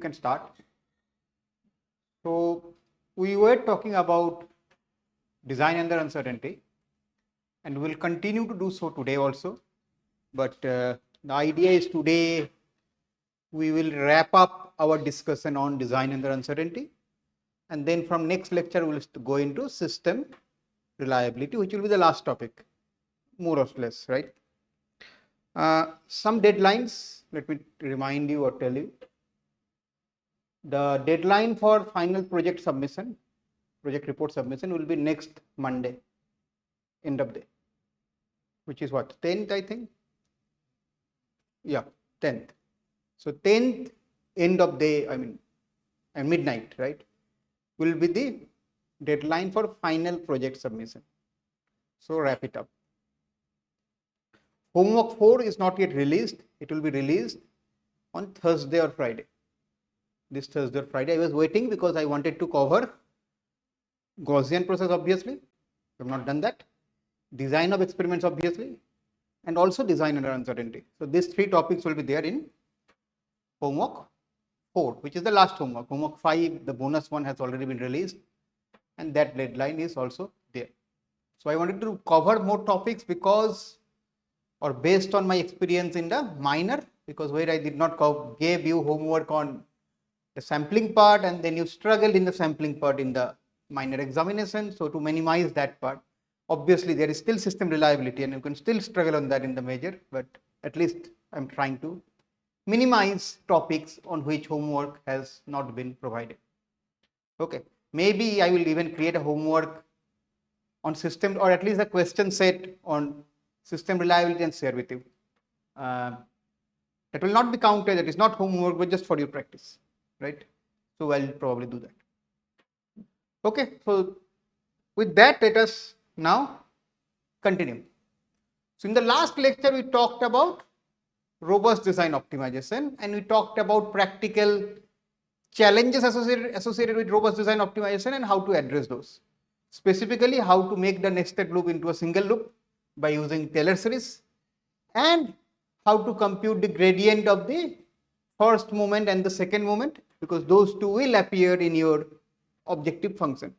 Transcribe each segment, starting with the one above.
Can start. So we were talking about design under uncertainty, and we'll continue to do so today also. But the idea is today we will wrap up our discussion on design under uncertainty, and then from next lecture we'll go into system reliability, which will be the last topic, more or less, right? Some deadlines. Let me remind you or tell you. The deadline for final project submission, project report submission, will be next Monday, end of day, which is what, 10th, I think? Yeah, 10th. So 10th, end of day, and midnight, right, will be the deadline for final project submission. So wrap it up. Homework 4 is not yet released. It will be released on Thursday or Friday. This Thursday or Friday. I was waiting because I wanted to cover Gaussian process, obviously. I have not done that. Design of experiments, obviously, and also design under uncertainty. So these three topics will be there in homework 4, which is the last homework. Homework 5, the bonus one, has already been released, and that deadline is also there. So I wanted to cover more topics because, or based on my experience in the minor, because where I did not give you homework on the sampling part, and then you struggled in the sampling part in the minor examination. So to minimize that part, obviously there is still system reliability and you can still struggle on that in the major, but at least I'm trying to minimize topics on which homework has not been provided. Okay, maybe I will even create a homework on system, or at least a question set on system reliability, and share with you. That will not be counted, that is not homework, but just for your practice, right? So I'll probably do that. Okay, so with that, let us now continue. So in the last lecture, we talked about robust design optimization, and we talked about practical challenges associated with robust design optimization and how to address those. Specifically, how to make the nested loop into a single loop by using Taylor series, and how to compute the gradient of the first moment and the second moment, because those two will appear in your objective function.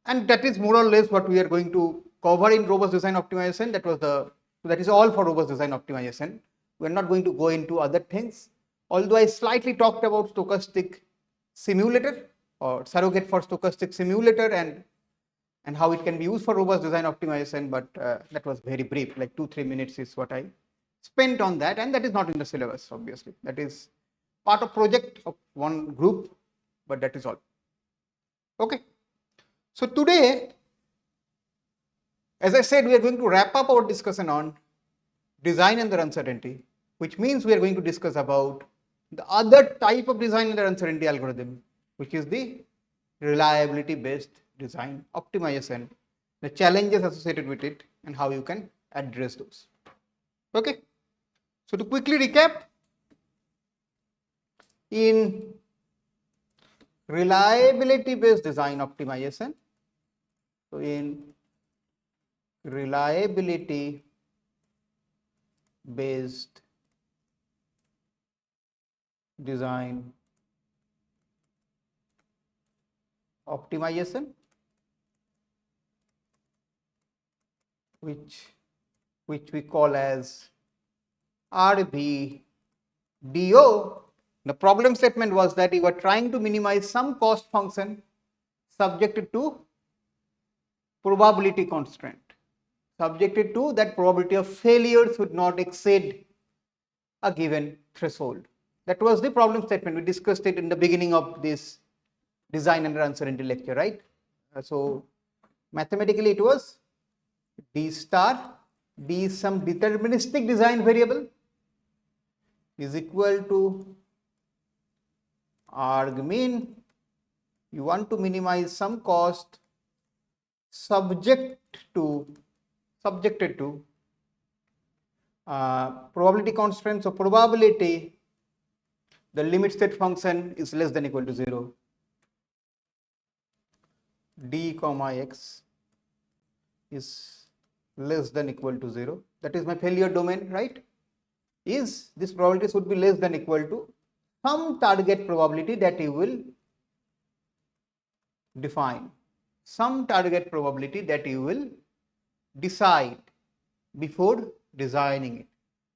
And that is more or less what we are going to cover in robust design optimization. That is all for robust design optimization. We are not going to go into other things, although I slightly talked about stochastic simulator or surrogate for stochastic simulator and how it can be used for robust design optimization, but that was very brief, like 2-3 minutes is what I spent on that, and that is not in the syllabus, obviously. That is part of project of one group, but that is all. Okay. So today, as I said, we are going to wrap up our discussion on design under uncertainty, which means we are going to discuss about the other type of design under uncertainty algorithm, which is the reliability based design optimization, the challenges associated with it, and how you can address those. Okay. So to quickly recap, in reliability based design optimization, so in reliability based design optimization, which we call as RBDO, the problem statement was that you were trying to minimize some cost function subjected to probability constraint, subjected to that probability of failure should not exceed a given threshold. That was the problem statement. We discussed it in the beginning of this design under uncertainty lecture, right? So mathematically it was D star, D is some deterministic design variable, is equal to argmin. You want to minimize some cost subjected to probability constraint. So probability, the limit state function is less than equal to 0. D comma x is less than equal to 0. That is my failure domain, right? Is this probability should be less than equal to some target probability that you will define, some target probability that you will decide before designing it.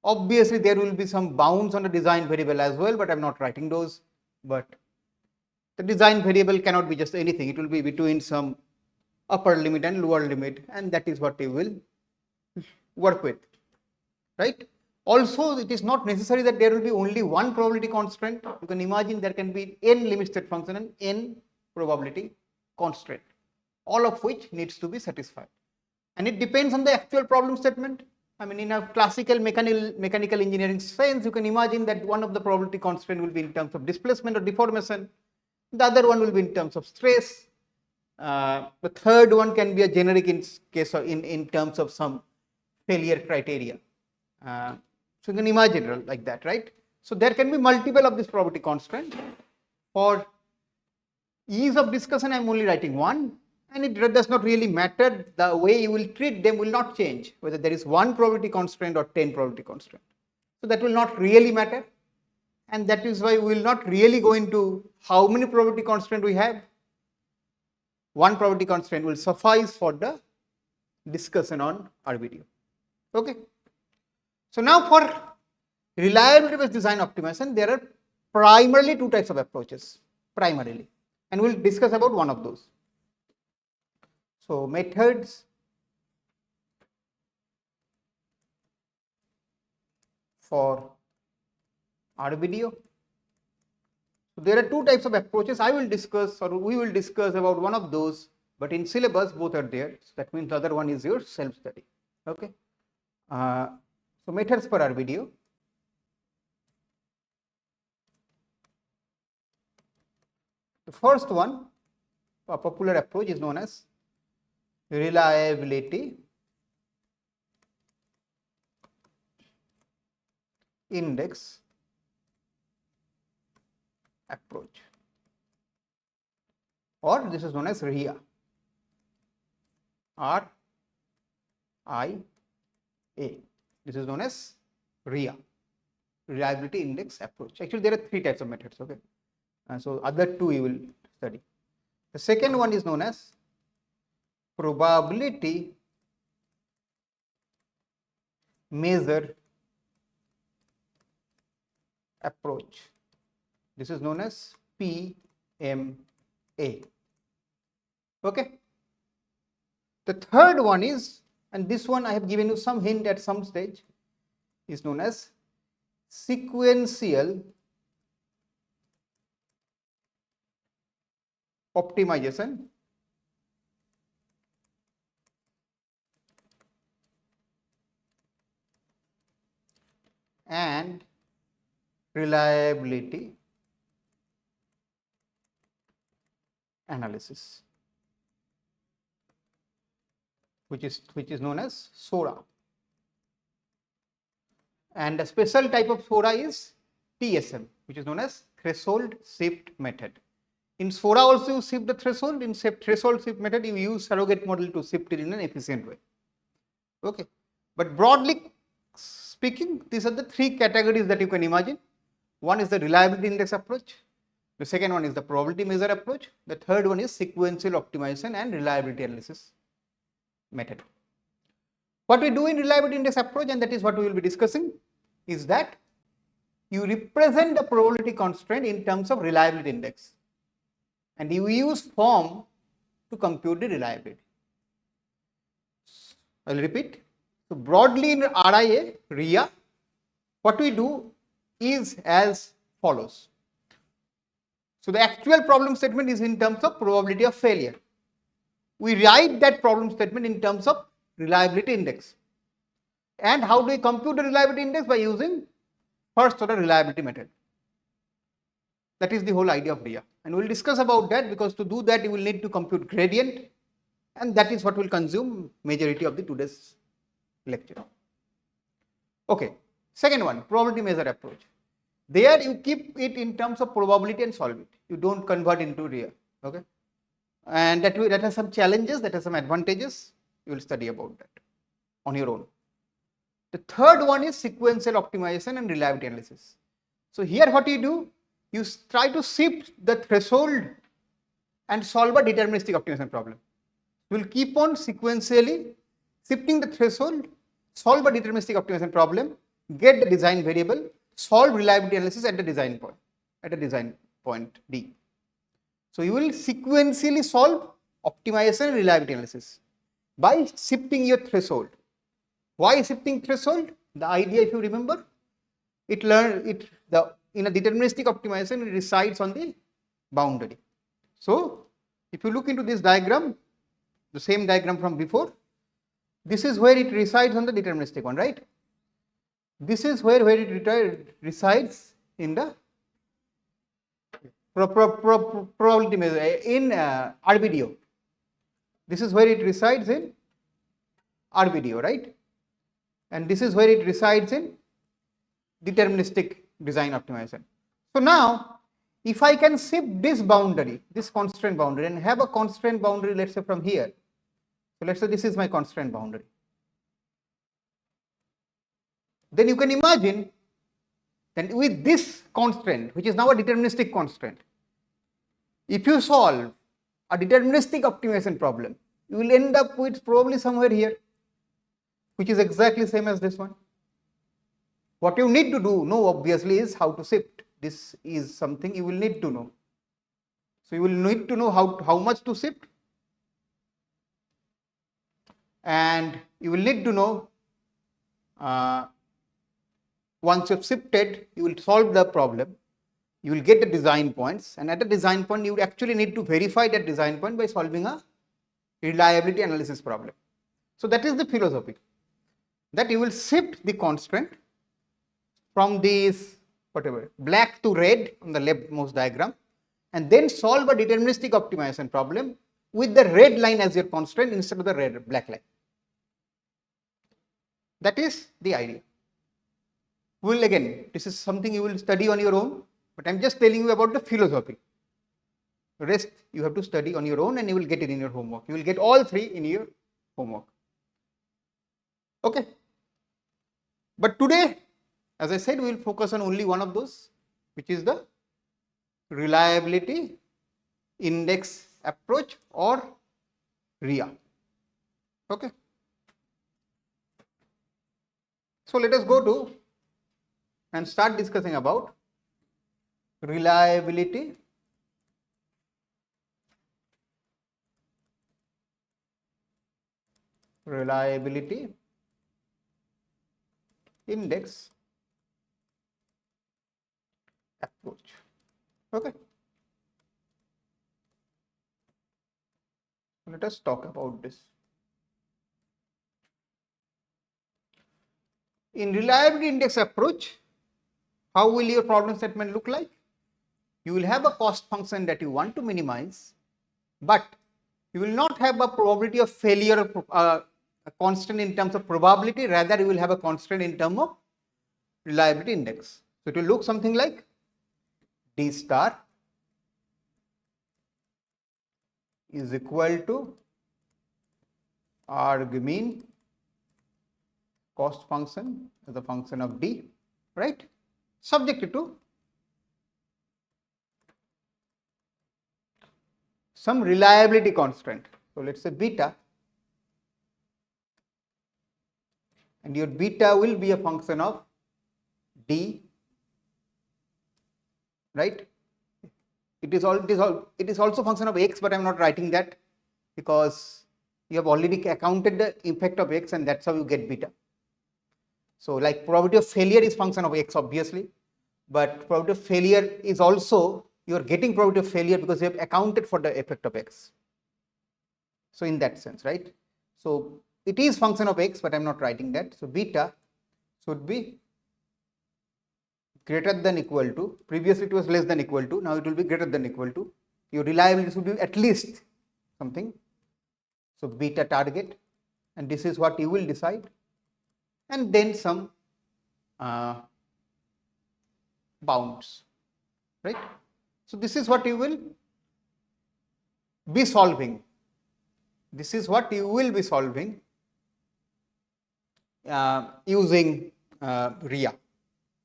Obviously, there will be some bounds on the design variable as well, but I'm not writing those. But the design variable cannot be just anything. It will be between some upper limit and lower limit, and that is what you will work with, right? Also, it is not necessary that there will be only one probability constraint. You can imagine there can be n limit state function and n probability constraint, all of which needs to be satisfied. And it depends on the actual problem statement. I mean, in a classical mechanical engineering sense, you can imagine that one of the probability constraint will be in terms of displacement or deformation. The other one will be in terms of stress. The third one can be a generic in case of in terms of some failure criteria. So you can imagine like that, right? So there can be multiple of this probability constraint. For ease of discussion, I am only writing one, and it does not really matter. The way you will treat them will not change, whether there is one probability constraint or 10 probability constraint. So that will not really matter, and that is why we will not really go into how many probability constraint we have. One probability constraint will suffice for the discussion on our video. Okay. So now for reliability based design optimization, there are primarily two types of approaches, primarily, and we'll discuss about one of those. So methods for our video. So there are two types of approaches. I will discuss, or we will discuss about one of those, but in syllabus both are there. So that means the other one is your self study. Okay. So methods for our video. The first one, a popular approach, is known as reliability index approach, or this is known as RIA, R-I-A. This is known as RIA, reliability index approach. Actually, there are three types of methods. Okay, so other two you will study. The second one is known as probability measure approach. This is known as PMA. Okay. The third one is, and this one I have given you some hint at some stage, is known as sequential optimization and reliability analysis, which is known as SORA. And a special type of SORA is TSM, which is known as threshold shift method. In SORA also you shift the threshold. In threshold shift method you use surrogate model to shift it in an efficient way. Okay, but broadly speaking, these are the three categories that you can imagine. One is the reliability index approach. The second one is the probability measure approach. The third one is sequential optimization and reliability analysis method. What we do in reliability index approach, and that is what we will be discussing, is that you represent the probability constraint in terms of reliability index, and you use form to compute the reliability. I will repeat. So broadly in RIA, what we do is as follows. So the actual problem statement is in terms of probability of failure. We write that problem statement in terms of reliability index. And how do we compute the reliability index? By using first order reliability method. That is the whole idea of RIA. And we will discuss about that, because to do that you will need to compute gradient, and that is what will consume majority of the today's lecture. Okay, second one, probability measure approach. There you keep it in terms of probability and solve it. You don't convert into RIA. Okay, and that has some challenges, that has some advantages. You will study about that on your own. The third one is sequential optimization and reliability analysis. So here what you do, you try to shift the threshold and solve a deterministic optimization problem. You will keep on sequentially shifting the threshold, solve a deterministic optimization problem, get the design variable, solve reliability analysis at the design point D. So you will sequentially solve optimization and reliability analysis by shifting your threshold. Why shifting threshold? The idea, if you remember, in a deterministic optimization, it resides on the boundary. So if you look into this diagram, the same diagram from before, this is where it resides on the deterministic one, right? This is where it resides in the probability measure in RBDO. This is where it resides in RBDO, right? And this is where it resides in deterministic design optimization. So now, if I can shift this boundary, this constraint boundary, and have a constraint boundary, let's say from here. So let's say this is my constraint boundary. Then you can imagine that with this constraint, which is now a deterministic constraint, if you solve a deterministic optimization problem, you will end up with probably somewhere here, which is exactly same as this one. What you need to know obviously is how to shift. This is something you will need to know. So you will need to know how much to shift, and you will need to know once you have shifted, you will solve the problem, you will get the design points, and at the design point you would actually need to verify that design point by solving a reliability analysis problem. So that is the philosophy, that you will shift the constraint from this whatever black to red on the leftmost diagram, and then solve a deterministic optimization problem with the red line as your constraint instead of the black line. That is the idea. Well, again, this is something you will study on your own, but I am just telling you about the philosophy. The rest you have to study on your own, and you will get it in your homework. You will get all three in your homework. Okay. But today, as I said, we will focus on only one of those, which is the reliability index approach, or RIA. Okay. So let us go to and start discussing about reliability index approach. Okay. Let us talk about this. In reliability index approach, how will your problem statement look like? You will have a cost function that you want to minimize, but you will not have a probability of failure, a constant in terms of probability. Rather, you will have a constant in terms of reliability index. So it will look something like D star is equal to arg mean cost function as a function of D, right? Subject to some reliability constant. So let's say beta, and your beta will be a function of D, right? It is also a function of X, but I am not writing that because you have already accounted the effect of X, and that's how you get beta. So like probability of failure is function of X obviously, but probability of failure is also, you are getting probability of failure because you have accounted for the effect of X. So in that sense, right? So it is function of X, but I am not writing that. So beta should be greater than equal to, previously it was less than equal to, now it will be greater than equal to, your reliability should be at least something. So beta target, and this is what you will decide, and then some bounds, right? So this is what you will be solving. This is what you will be solving using RIA,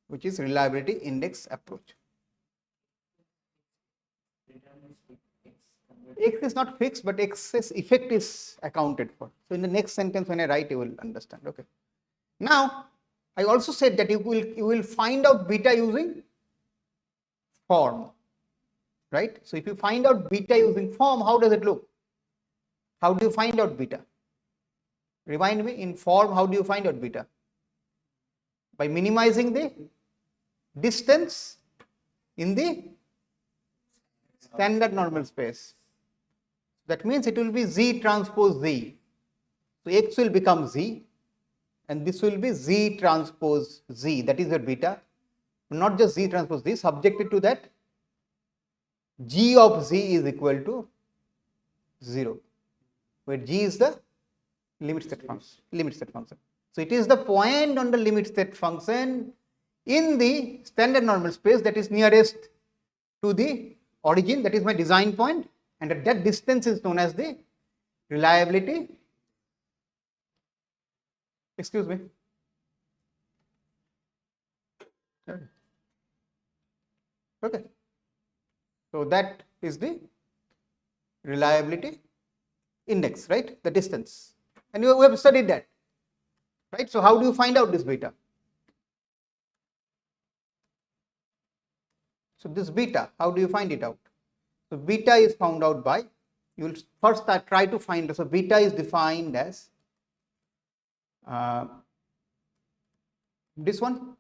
which is reliability index approach. X is not fixed, but X's effect is accounted for. So in the next sentence when I write, you will understand. Okay. Now, I also said that you will find out beta using form, right? So if you find out beta using form, how does it look? How do you find out beta? Remind me, in form, how do you find out beta? By minimizing the distance in the standard normal space. That means it will be Z transpose Z. So X will become Z and this will be Z transpose Z. That is your beta. Not just Z transpose Z, subjected to that G of Z is equal to 0, where G is the limit state function. So it is the point on the limit state function in the standard normal space that is nearest to the origin, that is my design point, and at that distance is known as the reliability. Excuse me. Okay. So that is the reliability index, right? The distance. And we have studied that, right? So how do you find out this beta? So this beta, how do you find it out? So beta is found out by, you will first try to find, so beta is defined as this one,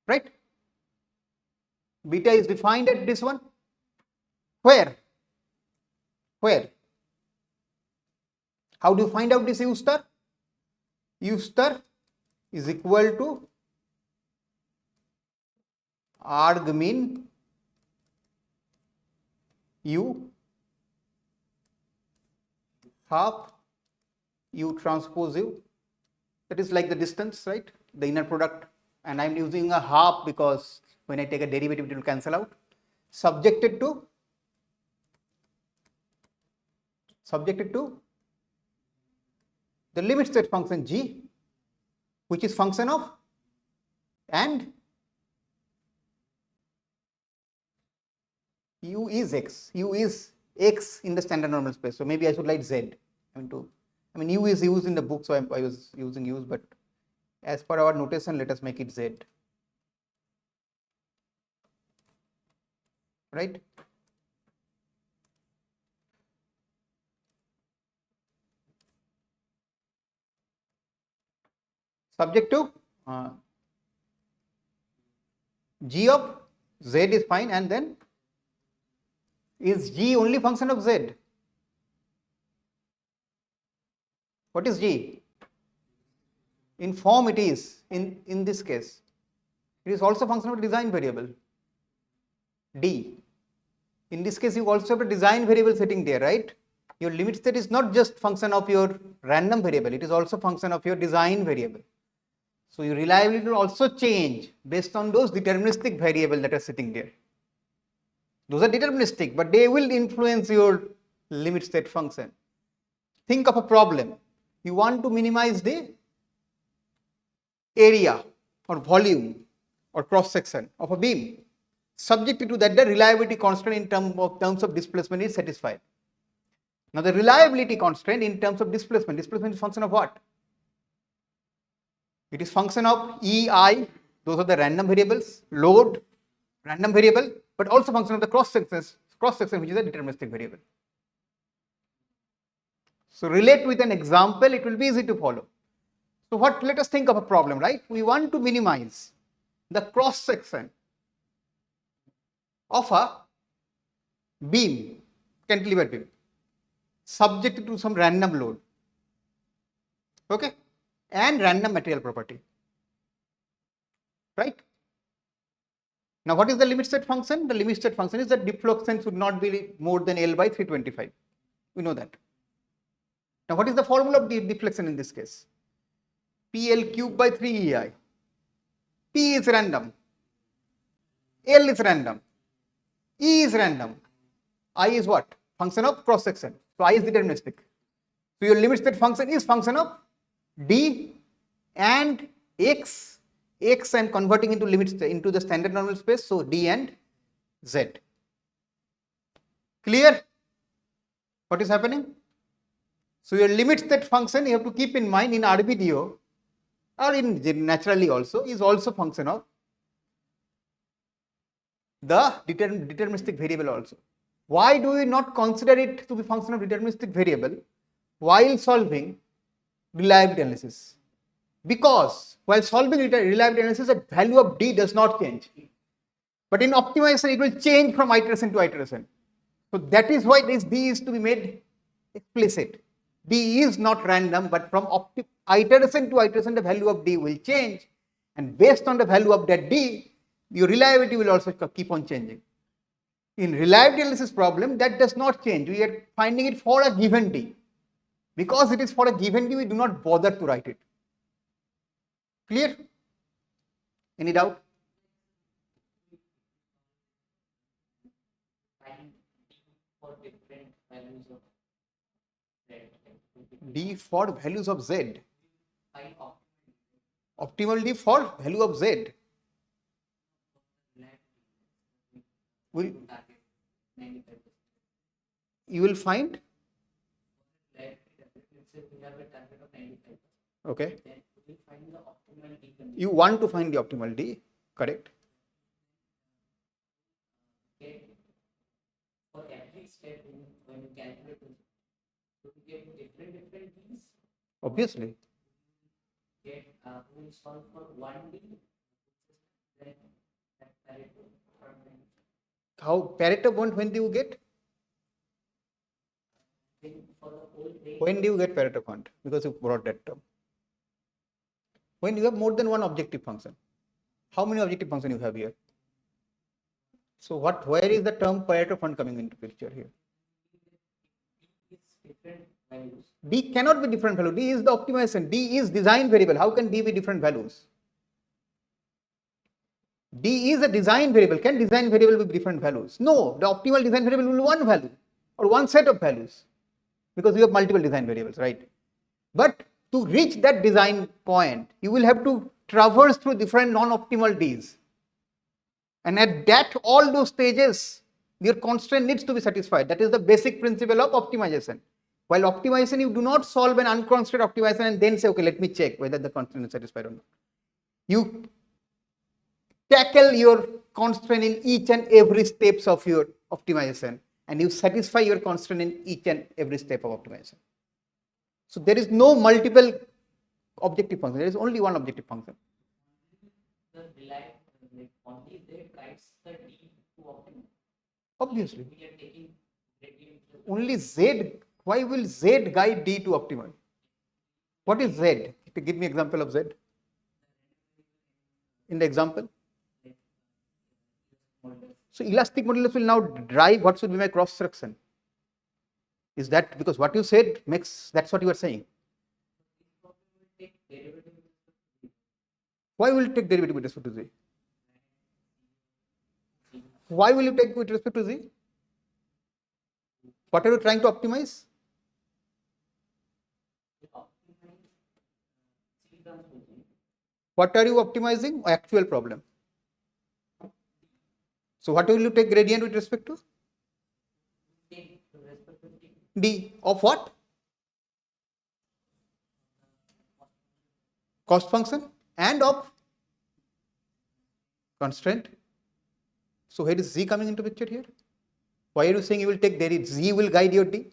right? Beta is defined at this one. Where? How do you find out this U star? U star is equal to arg min U half U transpose U. That is like the distance, right? The inner product, and I am using a half because when I take a derivative it will cancel out. Subjected to the limit state function G, which is function of, and U is X. U is X in the standard normal space. So maybe I should write Z. I mean U is used in the book, so I was using U's, but as per our notation, let us make it Z. Right? Subject to G of Z is fine, and then is G only function of Z? What is G? In form it is, in this case. It is also function of a design variable, D. In this case, you also have a design variable sitting there, right? Your limit state is not just function of your random variable, it is also function of your design variable. So your reliability will also change based on those deterministic variables that are sitting there. Those are deterministic, but they will influence your limit state function. Think of a problem. You want to minimize the area or volume or cross section of a beam. Subject to that, the reliability constraint in terms of displacement is satisfied. Now the reliability constraint in terms of displacement is function of what? It is function of EI, those are the random variables, load, random variable, but also function of the cross section, which is a deterministic variable. So relate with an example, it will be easy to follow. So let us think of a problem, right? We want to minimize the cross section of a beam, cantilever beam, subject to some random load, okay, and random material property, right? Now what is the limit state function? The limit state function is that deflection should not be more than L by 325. We know that. Now what is the formula of the deflection in this case? PL cube by 3EI. P is random, L is random, E is random, I is what? Function of cross section. So I is deterministic. So your limit state function is function of D and X. X I am converting into limits into the standard normal space. So D and Z. Clear? What is happening? So your limit state function you have to keep in mind in RBDO or in naturally also is also function of the deterministic variable also. Why do we not consider it to be function of deterministic variable while solving reliability analysis? Because while solving reliability analysis, the value of D does not change. But in optimization, it will change from iteration to iteration. So that is why this D is to be made explicit. D is not random, but from iteration to iteration, the value of D will change. And based on the value of that D, your reliability will also keep on changing. In reliability analysis problem, that does not change. We are finding it for a given D. Because it is for a given D, we do not bother to write it. Clear? Any doubt? D for values of Z. Optimal D for value of Z. You will find. Okay. You want to find the optimal D, correct? For every step when you calculate, you get different D's. Obviously. Get will solve for one D. Then Pareto. How Pareto when do you get? When do you get Pareto fund? Because you brought that term. When you have more than one objective function. How many objective functions you have here? So where is the term Pareto fund coming into picture here? D cannot be different value. D is the optimization. D is design variable. How can D be different values? D is a design variable. Can design variable be different values? No, the optimal design variable will be one value or one set of values because you have multiple design variables, right? But to reach that design point, you will have to traverse through different non-optimal Ds. And at that, all those stages, your constraint needs to be satisfied. That is the basic principle of optimization. While optimization, you do not solve an unconstrained optimization and then say, okay, let me check whether the constraint is satisfied or not. You tackle your constraint in each and every steps of your optimization, and you satisfy your constraint in each and every step of optimization. So there is no multiple objective function. There is only one objective function. Obviously. Only Z. Why will Z guide D to optimal? What is Z? Give me example of Z. In the example. So elastic modulus will now drive what should be my cross section. Is that because what you said that's what you are saying? Why will you take derivative with respect to Z? Why will you take with respect to Z? What are you trying to optimize? What are you optimizing? Actual problem. So what will you take gradient with respect to? D of what? Cost function and of constraint. So where is Z coming into picture here? Why are you saying you will take derivative? Z will guide your D?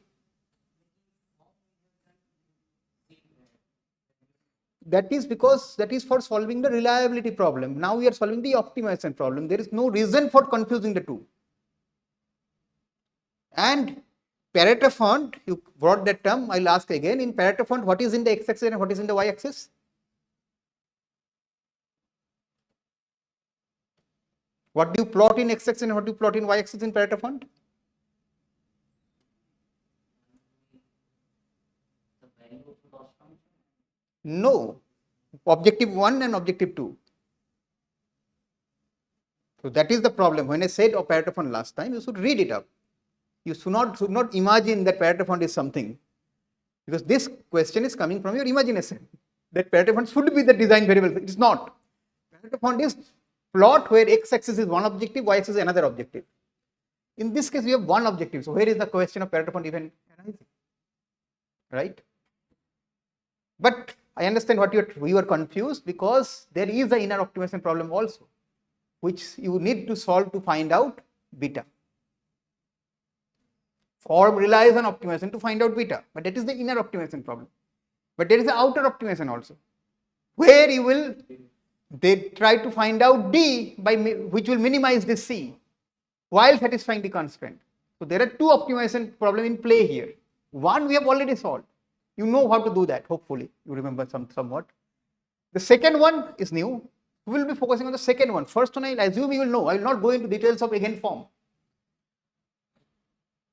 That is because that is for solving the reliability problem. Now we are solving the optimization problem. There is no reason for confusing the two. And Pareto fund, you brought that term, I'll ask again. In Pareto fund, what is in the x-axis and what is in the y-axis? What do you plot in x-axis and what do you plot in y-axis in Pareto fund? No, objective 1 and objective 2. So that is the problem. When I said Pareto fund last time, you should read it up. You should not imagine that Pareto fund is something, because this question is coming from your imagination that Pareto fund should be the design variable. It is not. Pareto fund is plot where x-axis is one objective, y-axis is another objective. In this case, we have one objective. So where is the question of Pareto fund even arising? Right? But I understand what we were confused because there is the inner optimization problem also, which you need to solve to find out beta. Form relies on optimization to find out beta, but that is the inner optimization problem. But there is the outer optimization also, where you will try to find out D by which will minimize this C while satisfying the constraint. So there are two optimization problem in play here. One we have already solved. You know how to do that. Hopefully you remember somewhat. The second one is new. We will be focusing on the second one. First one I assume you will know. I will not go into details of again form.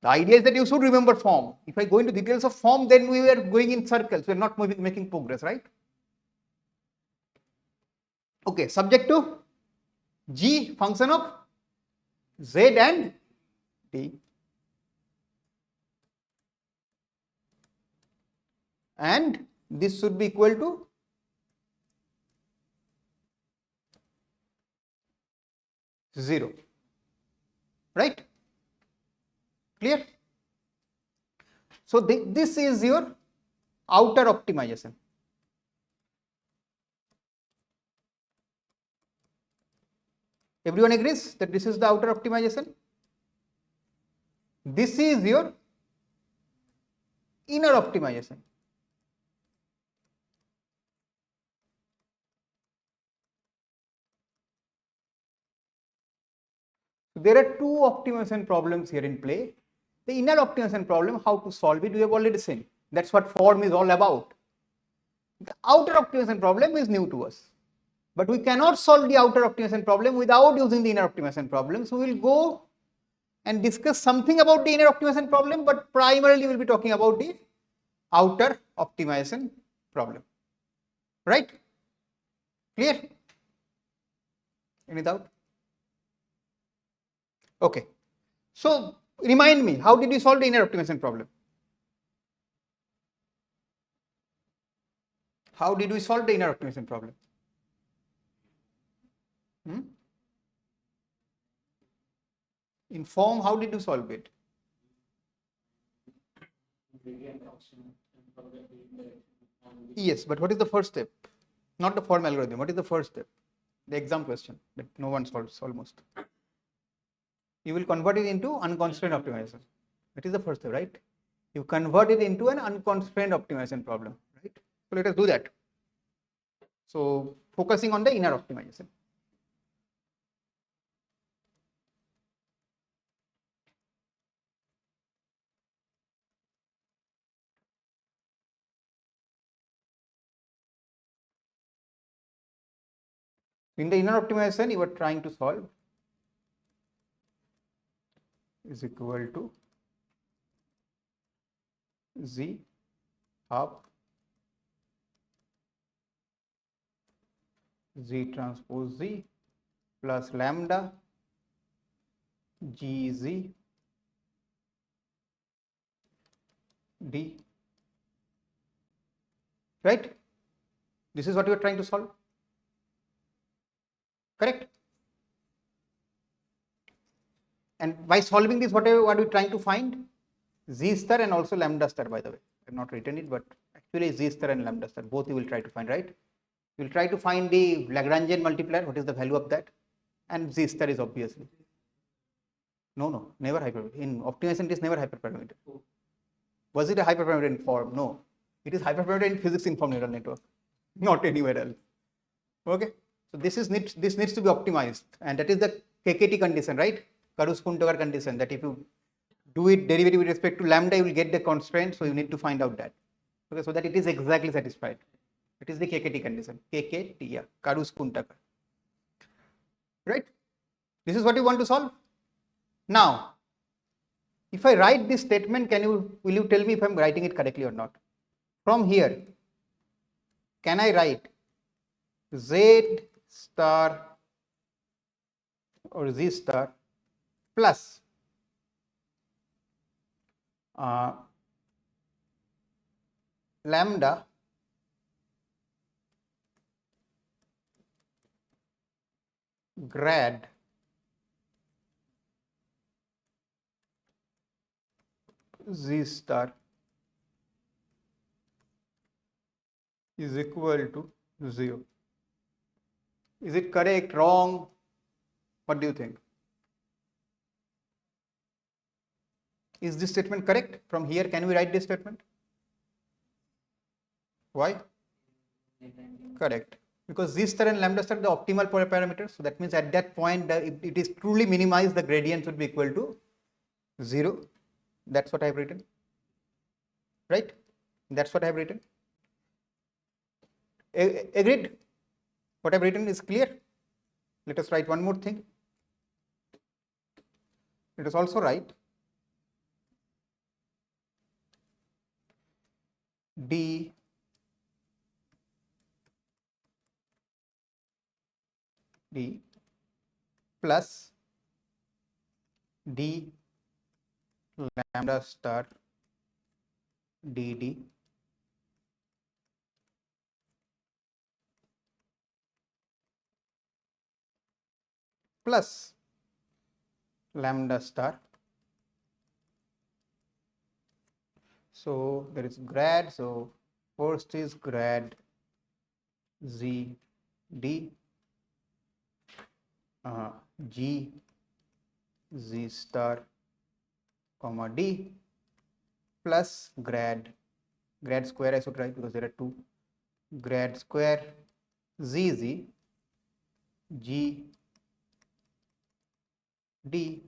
The idea is that you should remember form. If I go into details of form, then we are going in circles. We are not making progress, right? Okay, subject to G function of Z and D. And this should be equal to zero, right? Clear? So this is your outer optimization. Everyone agrees that this is the outer optimization? This is your inner optimization. There are two optimization problems here in play. The inner optimization problem, how to solve it, we have already seen. That's what form is all about. The outer optimization problem is new to us. But we cannot solve the outer optimization problem without using the inner optimization problem. So we will go and discuss something about the inner optimization problem, but primarily we will be talking about the outer optimization problem. Right? Clear? Any doubt? Okay. So remind me, how did we solve the inner optimization problem? How did we solve the inner optimization problem? In form, how did you solve it? Yes, but what is the first step? Not the form algorithm. What is the first step? The exam question that no one solves almost. You will convert it into unconstrained optimization. That is the first step, right? You convert it into an unconstrained optimization problem, right? So let us do that. So focusing on the inner optimization. In the inner optimization, you are trying to solve is equal to Z half Z transpose Z plus lambda GZ D. Right? This is what you are trying to solve. Correct? And by solving this, what are we trying to find? Z star and also lambda star, by the way. I have not written it, but actually Z star and lambda star, both you will try to find, right? You will try to find the Lagrangian multiplier, what is the value of that? And Z star is obviously. No, never hyperparameter. In optimization, it is never hyperparameter. Was it a hyperparameter in form? No. It is hyperparameter in physics informed neural network, not anywhere else. Okay. So this needs to be optimized, and that is the KKT condition, right? Karus-Kuhn-Tucker condition, that if you do it derivative with respect to lambda, you will get the constraint. So you need to find out that. Okay, so that it is exactly satisfied. It is the KKT condition. KKT, yeah, Karus-Kuhn-Tucker. Right? This is what you want to solve. Now, if I write this statement, will you tell me if I am writing it correctly or not? From here, can I write Z star or Z star plus lambda grad Z star is equal to 0. Is it correct, wrong? What do you think? Is this statement correct? From here, can we write this statement? Why? Correct. Because Z star and lambda star are the optimal parameters. So that means at that point, if it is truly minimized, the gradient should be equal to 0. That's what I have written. Right? That's what I have written. Agreed? What I have written is clear. Let us write one more thing. Let us also write D plus D lambda star dd plus lambda star. So there is grad. So first is grad Z D G Z star comma D plus grad square I should write because there are two, grad square ZZ G D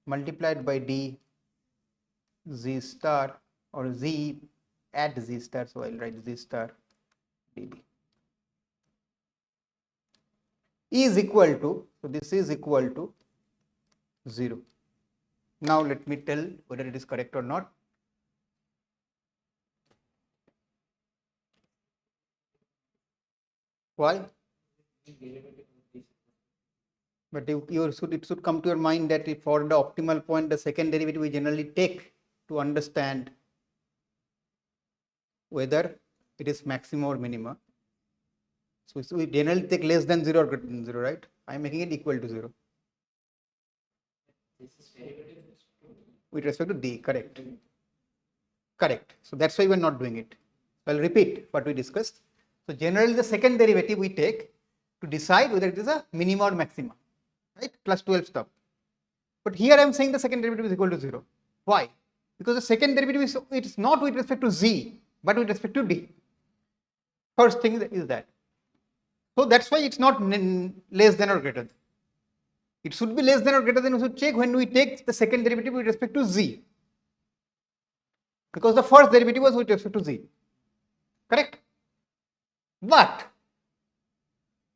multiplied by D Z star or Z at Z star, so I'll write Z star DD is equal to, so this is equal to 0. Now let me tell whether it is correct or not. Why? But it should come to your mind that if for the optimal point, the second derivative we generally take to understand whether it is maximum or minima. So we generally take less than 0 or greater than 0, right? I am making it equal to 0. With respect to D, correct. Correct. So that's why we are not doing it. I'll repeat what we discussed. So generally the second derivative we take to decide whether it is a minima or maxima, right? Plus 12 stuff. But here I am saying the second derivative is equal to 0. Why? Because the second derivative is, it's not with respect to Z, but with respect to D. First thing is that. So that's why it's not less than or greater than. It should be less than or greater than, we should check when we take the second derivative with respect to Z. Because the first derivative was with respect to Z. Correct? But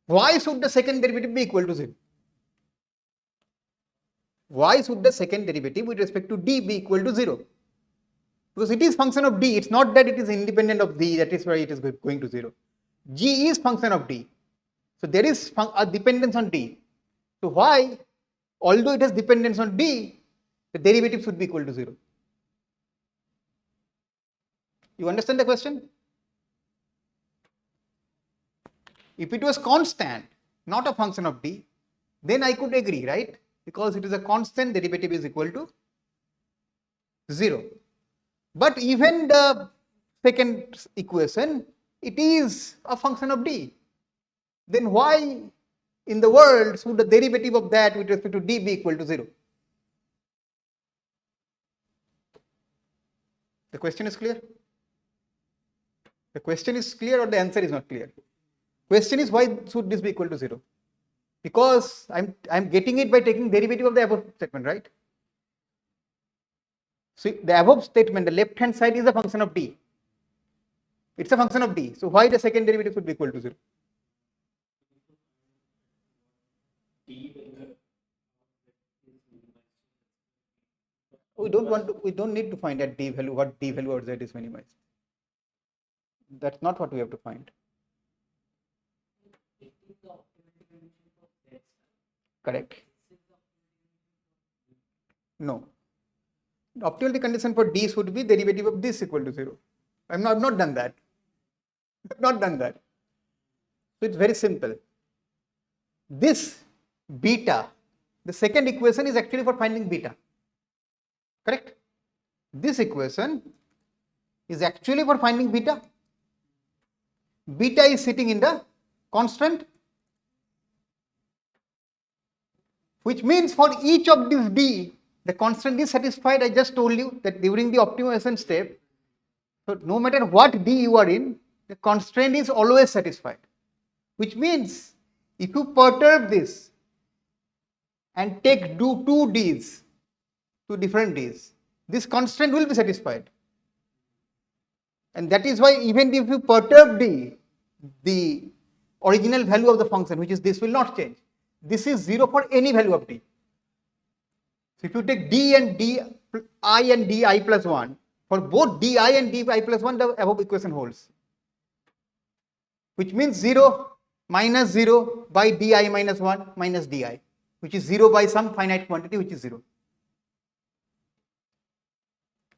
why should the second derivative be equal to 0? Why should the second derivative with respect to D be equal to 0? Because it is function of D. It's not that it is independent of D, that is why it is going to 0. G is function of D. So there is a dependence on D. So why, although it has dependence on D, the derivative should be equal to 0? You understand the question? If it was constant, not a function of D, then I could agree, right? Because it is a constant, derivative is equal to 0. But even the second equation, it is a function of D. Then why in the world should the derivative of that with respect to D be equal to 0? The question is clear? The question is clear or the answer is not clear? Question is, why should this be equal to 0? Because I'm getting it by taking derivative of the above statement, right? So the above statement, the left hand side is a function of D. It's a function of D. So why the second derivative should be equal to 0? We don't need to find at D value what D value or Z is minimized. That's not what we have to find. Correct. No. Optimal condition for D should be derivative of this equal to 0. I've not done that. I've not done that. So it's very simple. This beta, the second equation is actually for finding beta. Correct? this equation is actually for finding beta. Beta is sitting in the constant, which means for each of these d, the constant is satisfied. I just told you that during the optimization step, so no matter what d you are in, the constraint is always satisfied, which means if you perturb this and take two d's, two different d's, this constraint will be satisfied. And that is why even if you perturb d, the original value of the function, which is this, will not change. This is 0 for any value of d. So if you take d and di and di plus 1, for both di and di plus 1, the above equation holds. Which means 0 minus 0 by di minus 1 minus di, which is 0 by some finite quantity, which is 0.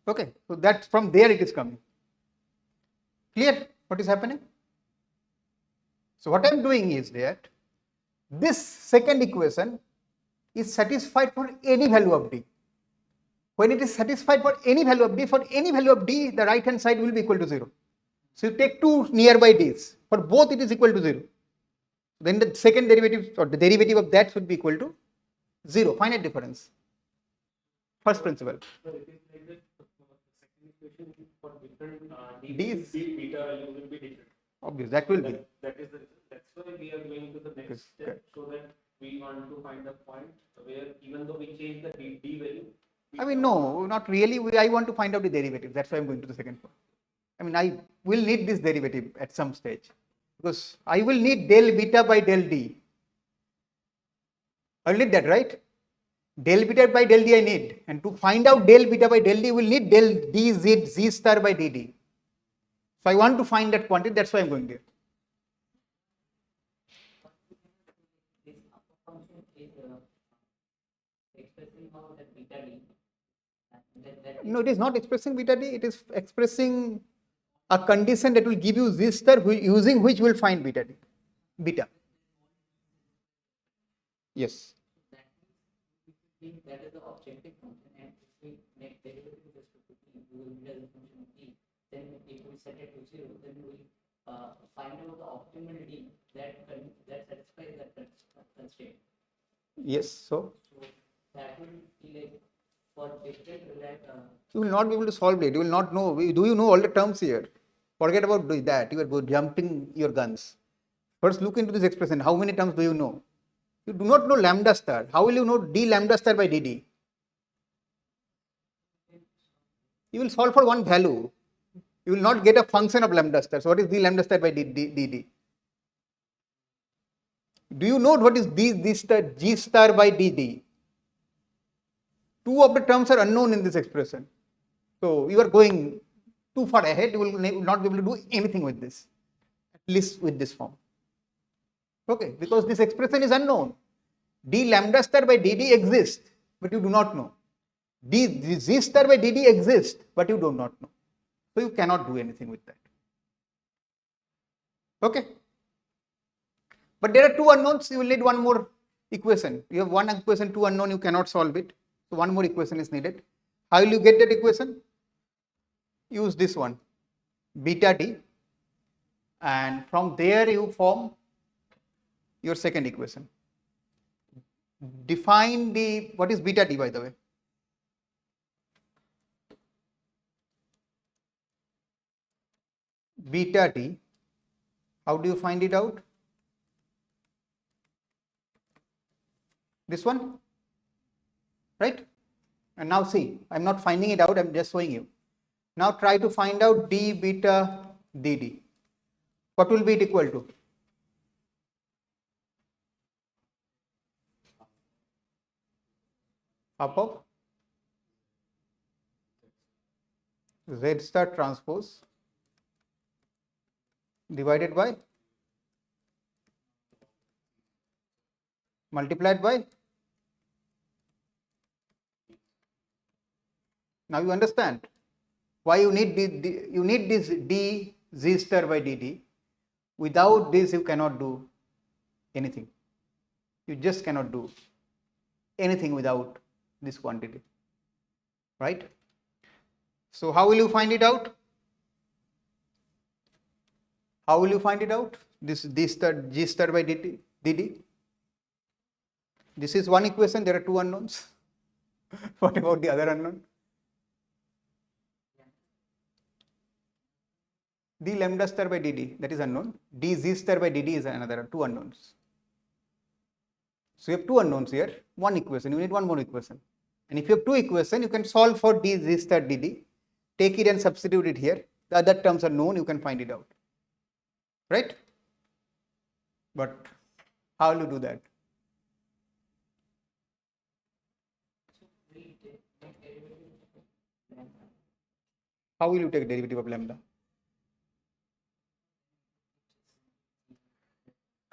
Okay, so that's from there it is coming. Clear what is happening? So what I am doing is that this second equation is satisfied for any value of d. When it is satisfied for any value of d, the right hand side will be equal to 0. So you take two nearby d's, for both it is equal to 0. Then the second derivative or the derivative of that should be equal to 0, finite difference. First principle. So it is like that the second equation for different d's, beta value will be different. Obvious, that will be. That's why we are going to the next step, so that we want to find a point where even though we change the d value. I mean, no, not really. I want to find out the derivative. That's why I'm going to the second point. I mean, I will need this derivative at some stage, because I will need del beta by del d. I'll need that, right? Del beta by del d I need, and to find out del beta by del d, we'll need del d z star by dd. So I want to find that quantity. That's why I'm going there. No, it is not expressing beta d. It is expressing a condition that will give you z star, using which will find beta d. Beta. Yes. That is the objective function, and if we make derivative with respect to t, we will get the function of t. Then if we set it to 0, then we will find out the optimal d that satisfies that constraint. Yes. So that will be like for different you will not be able to solve it. You will not know. Do you know all the terms here? Forget about that. You are jumping your guns. First, look into this expression. How many terms do you know? You do not know lambda star. How will you know d lambda star by dd? You will solve for one value. You will not get a function of lambda star. So what is d lambda star by dd? Do you know what is d star g star by dd? Two of the terms are unknown in this expression. So you are going too far ahead. You will not be able to do anything with this, at least with this form. Okay, because this expression is unknown. D lambda star by dd exists, but you do not know. D z star by dd exists, but you do not know. So you cannot do anything with that. Okay. But there are two unknowns. You will need one more equation. You have one equation, two unknown. You cannot solve it. So one more equation is needed. How will you get that equation? Use this one, beta d, and from there you form your second equation. Define what is beta d, by the way? Beta d, how do you find it out? This one, right? And now see, I'm not finding it out, I'm just showing you. Now try to find out d beta dd. What will be it equal to? Half of z star transpose divided by multiplied by. Now you understand why you need this d z star by dd. Without this you cannot do anything. You just cannot do anything without this quantity, right? So how will you find it out? How will you find it out? This star G star by dd. This is one equation. There are two unknowns. What about the other unknown? D lambda star by dd, that is unknown. D z star by dd is another, two unknowns. So you have two unknowns here, one equation, you need one more equation. And if you have two equations, you can solve for d z star dd, take it and substitute it here. The other terms are known, you can find it out. Right? But how will you do that? How will you take derivative of lambda?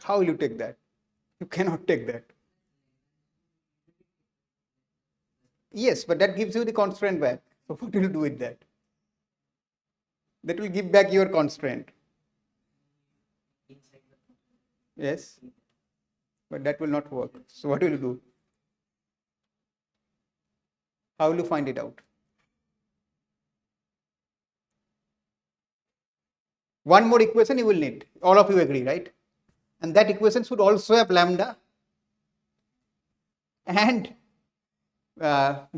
How will you take that? You cannot take that. Yes, but that gives you the constraint back. So what will you do with that? That will give back your constraint. Yes, but that will not work. So what will you do? How will you find it out? One more equation you will need. All of you agree, right? And that equation should also have lambda and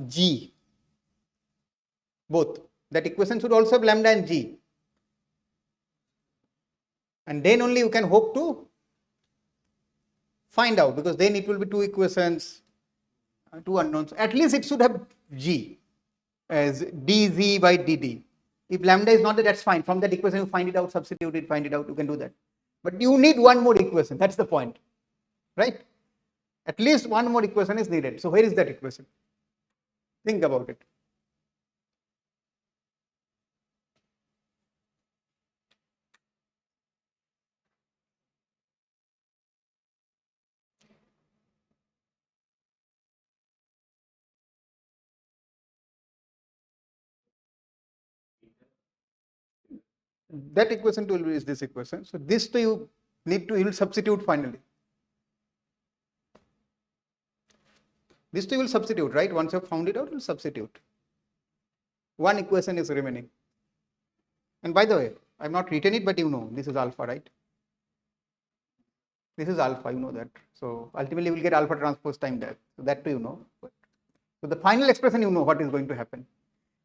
g. Both. That equation should also have lambda and g. And then only you can hope to find out, because then it will be two equations, two unknowns. At least it should have g as dz by dd. If lambda is not there, that's fine. From that equation you find it out, substitute it, find it out, you can do that. But you need one more equation, that's the point, right? At least one more equation is needed. So where is that equation? Think about it. That equation will be this equation. So this two you need to, you will substitute finally. This two you will substitute, right? Once you have found it out, you will substitute. One equation is remaining. And by the way, I have not written it, but you know, this is alpha, right? This is alpha, you know that. So ultimately you will get alpha transpose time that. So that too you know. So the final expression, you know what is going to happen.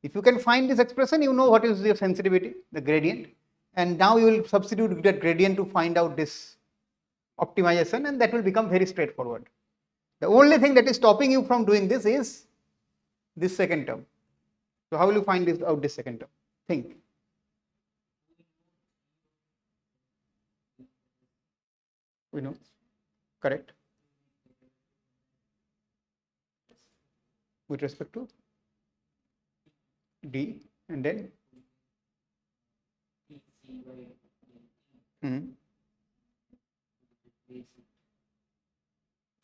If you can find this expression, you know what is your sensitivity, the gradient. And now you will substitute that gradient to find out this optimization, and that will become very straightforward. The only thing that is stopping you from doing this is this second term. So how will you find this out, this second term? Think. We know, correct? With respect to d, and then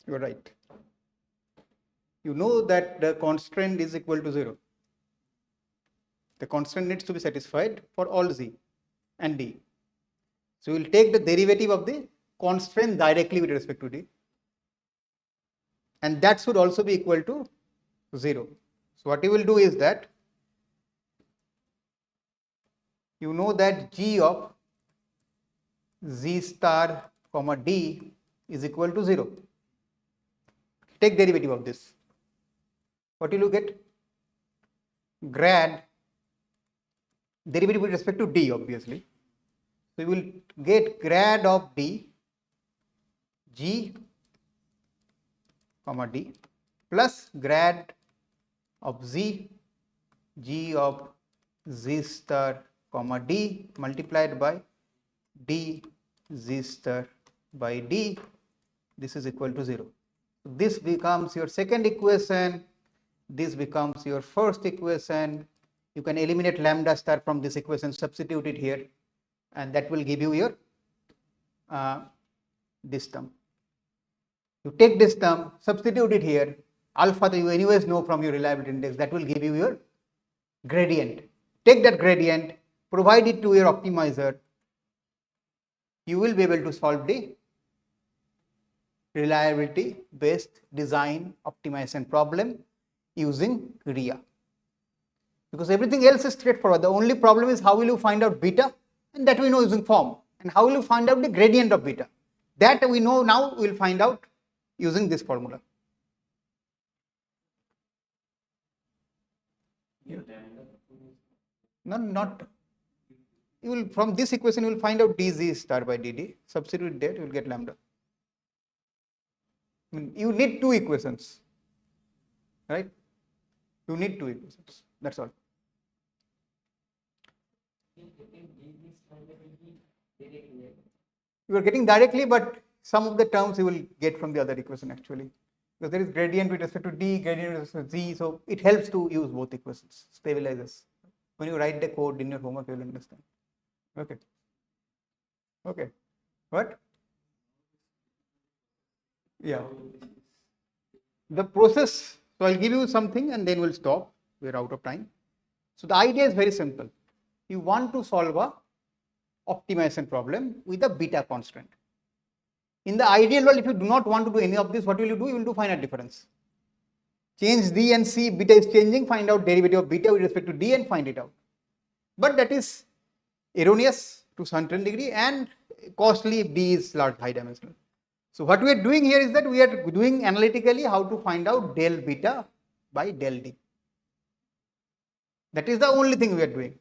you are right. You know that the constraint is equal to 0. The constraint needs to be satisfied for all z and d. So we will take the derivative of the constraint directly with respect to d, and that should also be equal to 0. So what you will do is that you know that g of z star comma d is equal to 0. Take derivative of this. What will you get? Grad derivative with respect to d, obviously. So you will get grad of d g comma d plus grad of z g of z star comma d multiplied by d z star by d. This is equal to 0. This becomes your second equation. This becomes your first equation. You can eliminate lambda star from this equation, substitute it here, and that will give you your this term. You take this term, substitute it here. Alpha you anyways know from your reliability index, that will give you your gradient. Take that gradient, provide it to your optimizer. You will be able to solve the reliability based design optimization problem using RIA. because everything else is straightforward. The only problem is how will you find out beta, and that we know using form, and how will you find out the gradient of beta. That we know now, we will find out using this formula. No, not. You will, from this equation you will find out dz star by dd. Substitute that, you will get lambda. I mean, you need two equations, right? You need two equations. That's all. You are getting directly, but some of the terms you will get from the other equation actually, because there is gradient with respect to d, gradient with respect to z, so it helps to use both equations, stabilizes. When you write the code in your homework, you will understand. Okay. Okay. What? Yeah. The process, so I'll give you something and then we'll stop. We're out of time. So the idea is very simple. You want to solve a optimization problem with a beta constraint. In the ideal world, if you do not want to do any of this, what will you do? You will do finite difference. Change d and c, beta is changing, find out derivative of beta with respect to d and find it out. But that is erroneous to some degree and costly if d is large, high dimensional. So what we are doing here is that we are doing analytically how to find out del beta by del d. That is the only thing we are doing.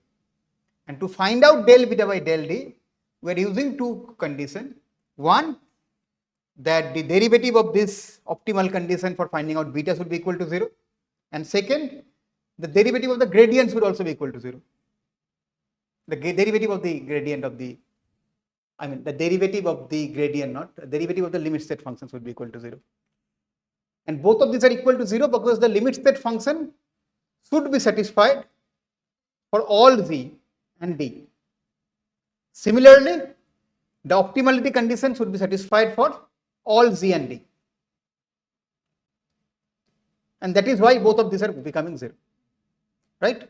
And to find out del beta by del d, we are using two conditions. One, that the derivative of this optimal condition for finding out beta should be equal to 0. And second, the derivative of the gradient should also be equal to 0. The derivative of the gradient of the, the derivative of the gradient, not the derivative of the limit state function should be equal to 0. And both of these are equal to 0 because the limit state function should be satisfied for all z and d. Similarly, the optimality condition should be satisfied for all z and d. And that is why both of these are becoming 0. Right?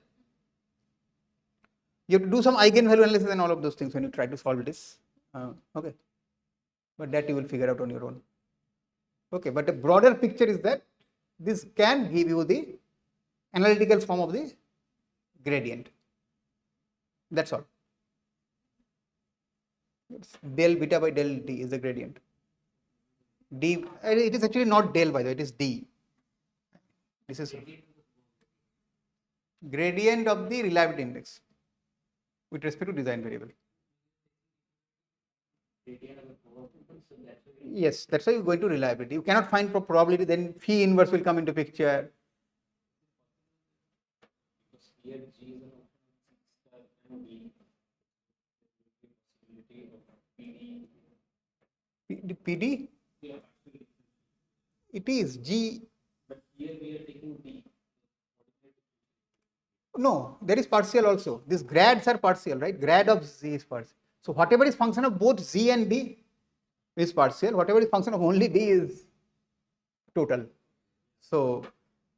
You have to do some eigenvalue analysis and all of those things when you try to solve this. Okay. But that you will figure out on your own. Okay, but the broader picture is that this can give you the analytical form of the gradient. That's all. It's del beta by del d is the gradient. D, it is actually not del by the way, it is d. This is gradient of the reliability index with respect to design variable. Yes, that's why you go into reliability. You cannot find for probability, then phi inverse will come into picture. Here G is an option and B PD? Yeah. It is G. But here we are taking D. No, there is partial also. These grads are partial, right? Grad of Z is partial. So whatever is function of both Z and D is partial. Whatever is function of only D is total. So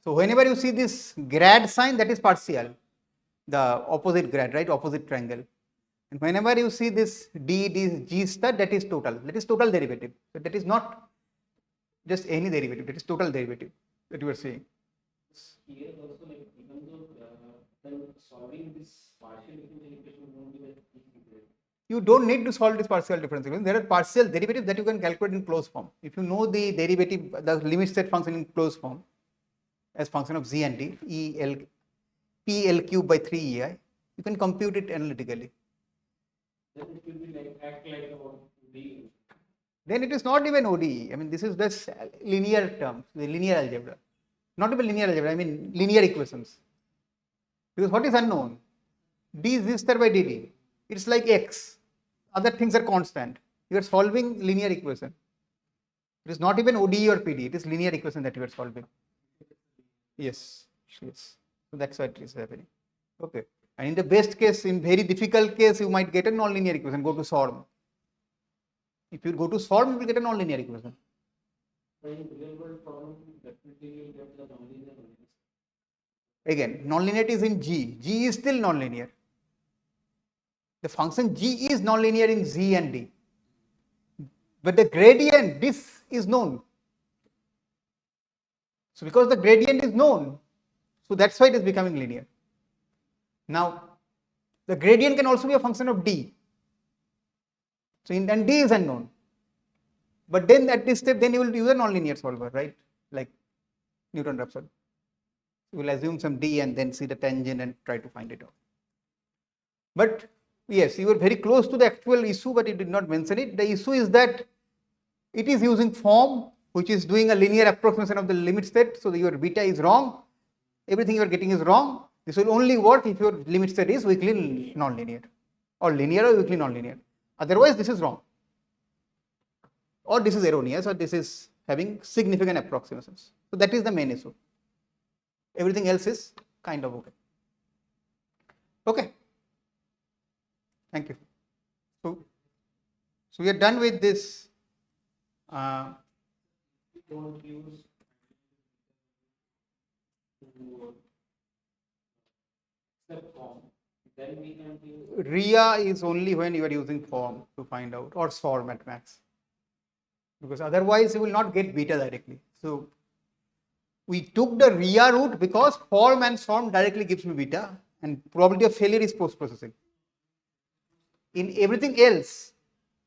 whenever you see this grad sign, that is partial. The opposite grad, right? Opposite triangle. And whenever you see this D, G star, that is total. That is total derivative. But that is not just any derivative. That is total derivative that you are seeing. Here also, like, even though then solving this partial differential equation won't be that easy. You don't need to solve this partial differential equation. There are partial derivatives that you can calculate in closed form. If you know the derivative, the limit state function in closed form as function of Z and D, P L cube by 3EI, you can compute it analytically. Then it will be like act like a D. Then it is not even ODE. I mean, this is just linear terms, the linear algebra. Not even linear algebra, I mean linear equations. Because what is unknown? D is Z star by dt. It's like X. Other things are constant. You are solving linear equation. It is not even ODE or PD. It is linear equation that you are solving. Yes. Yes. So that's what is happening. Okay. And in the best case, in very difficult case, you might get a non-linear equation. Go to SORM. If you go to SORM, you will get a non-linear equation. But in real world problem, definitely you will get the nonlinear ones. Again, nonlinearity is in G. G is still nonlinear. The function G is nonlinear in Z and D. But the gradient, this is known. So because the gradient is known, so that's why it is becoming linear. Now, the gradient can also be a function of d. So, and d is unknown. But then at this step, then you will use a nonlinear solver, right? Like Newton-Raphson. You will assume some d and then see the tangent and try to find it out. But yes, you were very close to the actual issue, but you did not mention it. The issue is that it is using form, which is doing a linear approximation of the limit state. So your beta is wrong. Everything you are getting is wrong. This will only work if your limit state is weakly nonlinear, or linear or weakly nonlinear. Otherwise, this is wrong, or this is erroneous, or this is having significant approximations. So that is the main issue. Everything else is kind of okay. Okay. Thank you. So we are done with this. We don't use except form. Then we can use RIA is only when you are using form to find out, or SORM at max, because otherwise you will not get beta directly. So we took the RIA route because form and SORM directly gives me beta, and probability of failure is post processing. In everything else,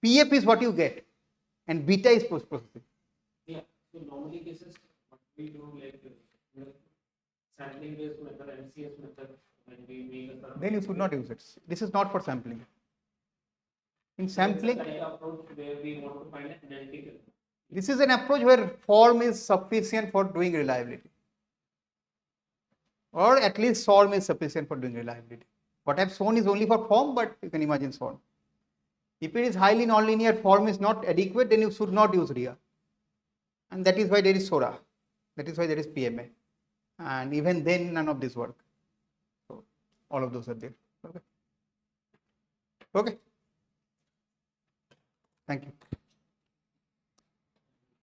PF is what you get, and beta is post processing. yeah. So normally cases what we do like sampling based method, MCS method, when we make a sort of Then you should not use it. This is not for sampling. In sampling, that's the kind of approach where we want to find an identical. this is an approach where form is sufficient for doing reliability, or at least SORM is sufficient for doing reliability. What I have shown is only for form, but you can imagine SORM. If it is highly nonlinear, form is not adequate, then you should not use RIA. And that is why there is SORA. That is why there is PMA. And even then, none of this work. So all of those are there. Okay. Okay. Thank you.